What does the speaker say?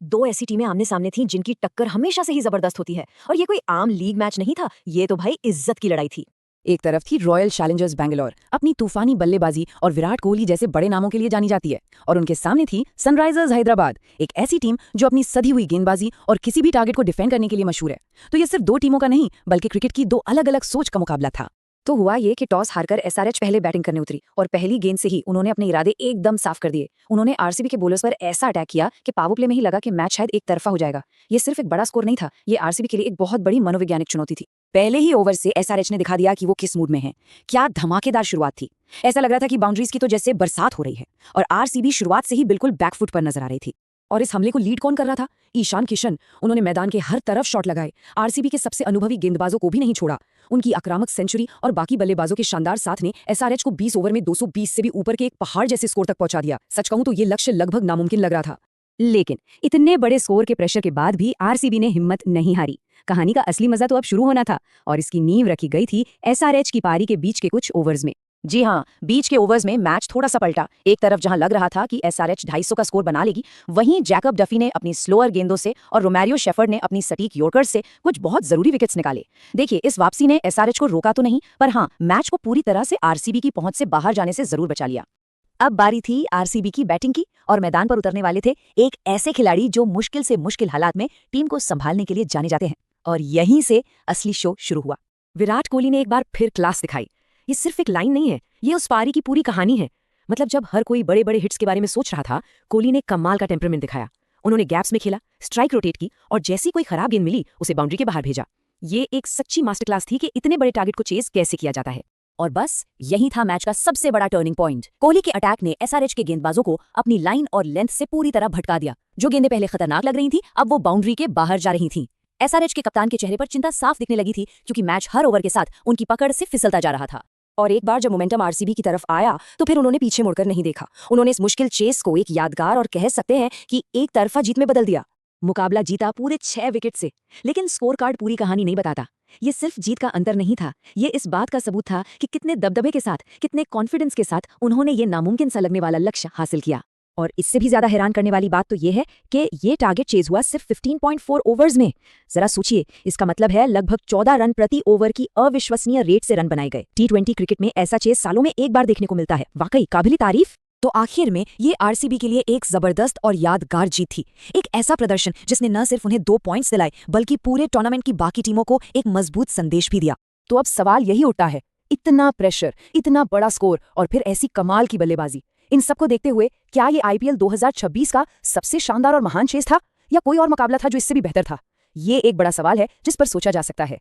दो ऐसी टीमें आमने सामने थीं जिनकी टक्कर हमेशा से ही जबरदस्त होती है और ये कोई आम लीग मैच नहीं था, ये तो भाई इज्जत की लड़ाई थी। एक तरफ थी रॉयल चैलेंजर्स बेंगलोर, अपनी तूफानी बल्लेबाजी और विराट कोहली जैसे बड़े नामों के लिए जानी जाती है, और उनके सामने थी सनराइजर्स हैदराबाद, एक ऐसी टीम जो अपनी सधी हुई गेंदबाजी और किसी भी टारगेट को डिफेंड करने के लिए मशहूर है। तो ये सिर्फ दो टीमों का नहीं, बल्कि क्रिकेट की दो अलग अलग सोच का मुकाबला था। तो हुआ ये कि टॉस हारकर एसआरएच पहले बैटिंग करने उतरी और पहली गेंद से ही उन्होंने अपने इरादे एकदम साफ कर दिए। उन्होंने आरसीबी के बॉलर्स पर ऐसा अटैक किया कि पावर प्ले में ही लगा कि मैच शायद एक तरफा हो जाएगा। ये सिर्फ एक बड़ा स्कोर नहीं था, ये आरसीबी के लिए एक बहुत बड़ी मनोवैज्ञानिक चुनौती थी। पहले ही ओवर से एसआरएच ने दिखा दिया कि वो किस मूड में है। क्या धमाकेदार शुरुआत थी। ऐसा लग रहा था कि बाउंड्रीज की तो जैसे बरसात हो रही है, और आरसीबी शुरुआत से ही बिल्कुल बैकफुट पर नजर आ रही थी। और इस हमले को लीड कौन कर रहा था? ईशान किशन। उन्होंने मैदान के हर तरफ शॉट लगाए, आरसीबी के सबसे अनुभवी गेंदबाजों को भी नहीं छोड़ा। उनकी आक्रामक सेंचुरी और बाकी बल्लेबाजों के शानदार साथ ने एसआरएच को 20 ओवर में 220 से भी ऊपर के एक पहाड़ जैसे स्कोर तक पहुंचा दिया। सच कहूं तो ये लक्ष्य लगभग नामुमकिन लग रहा था। लेकिन इतने बड़े स्कोर के प्रेशर के बाद भी आरसीबी ने हिम्मत नहीं हारी। कहानी का असली मजा तो अब शुरू होना था, और इसकी नींव रखी गई थी एसआरएच की पारी के बीच के कुछ ओवर्स में। जी हाँ, बीच के ओवर्स में मैच थोड़ा सा पलटा। एक तरफ जहां लग रहा था कि एसआरएच 250 का स्कोर बना लेगी, वहीं जैकब डफी ने अपनी स्लोअर गेंदों से और रोमारियो शेफर्ड ने अपनी सटीक यॉर्कर्स से कुछ बहुत जरूरी विकेट्स निकाले। देखिए, इस वापसी ने एसआरएच को रोका तो नहीं, पर हाँ, मैच को पूरी तरह से आरसीबी की पहुंच से बाहर जाने से जरूर बचा लिया। अब बारी थी आरसीबी की बैटिंग की, और मैदान पर उतरने वाले थे एक ऐसे खिलाड़ी जो मुश्किल से मुश्किल हालात में टीम को संभालने के लिए जाने जाते हैं। और यहीं से असली शो शुरू हुआ। विराट कोहली ने एक बार फिर क्लास दिखाई। ये सिर्फ एक लाइन नहीं है, ये उस पारी की पूरी कहानी है। मतलब जब हर कोई बड़े बड़े हिट्स के बारे में सोच रहा था, कोहली ने कमाल का टेम्परामेंट दिखाया। उन्होंने गैप्स में खेला, स्ट्राइक रोटेट की, और जैसी कोई खराब गेंद मिली उसे बाउंड्री के बाहर भेजा। ये एक सच्ची मास्टर क्लास थी कि इतने बड़े टारगेट को चेस कैसे किया जाता है। और बस यही था मैच का सबसे बड़ा टर्निंग पॉइंट। कोहली के अटैक ने एसआरएच के गेंदबाजों को अपनी लाइन और लेंथ से पूरी तरह भटका दिया। जो गेंदें पहले खतरनाक लग रही थी, अब वो बाउंड्री के बाहर जा रही थीं। एसआरएच के कप्तान के चेहरे पर चिंता साफ दिखने लगी थी, क्योंकि मैच हर ओवर के साथ उनकी पकड़ से फिसलता जा रहा था। और एक बार जब मोमेंटम आरसीबी की तरफ आया, तो फिर उन्होंने पीछे मुड़कर नहीं देखा। उन्होंने इस मुश्किल चेस को एक यादगार और कह सकते हैं कि एक तरफा जीत में बदल दिया। मुकाबला जीता पूरे 6 विकेट से, लेकिन स्कोर कार्ड पूरी कहानी नहीं बताता। ये सिर्फ जीत का अंतर नहीं था, ये इस बात का सबूत था कि कितने दबदबे के साथ, कितने कॉन्फिडेंस के साथ उन्होंने ये नामुमकिन सा लगने वाला लक्ष्य हासिल किया। और इससे भी ज्यादा हैरान करने वाली बात तो ये है कि ये टारगेट चेज हुआ सिर्फ 15.4 ओवर्स में। जरा सोचिए, इसका मतलब है लगभग 14 रन प्रति ओवर की अविश्वसनीय रेट से रन बनाए गए। टी20 क्रिकेट में ऐसा चेज सालों में एक बार देखने को मिलता है। वाकई काबिल तारीफ। तो आखिर में ये आरसीबी के लिए एक जबरदस्त और यादगार जीत थी। एक ऐसा प्रदर्शन जिसने न सिर्फ उन्हें 2 पॉइंट्स दिलाए, बल्कि पूरे टूर्नामेंट की बाकी टीमों को एक मजबूत संदेश भी दिया। तो अब सवाल यही उठता है, इतना प्रेशर, इतना बड़ा स्कोर और फिर ऐसी कमाल की बल्लेबाजी, इन सबको देखते हुए क्या ये आईपीएल 2026 का सबसे शानदार और महान चेस था, या कोई और मुकाबला था जो इससे भी बेहतर था? ये एक बड़ा सवाल है जिस पर सोचा जा सकता है।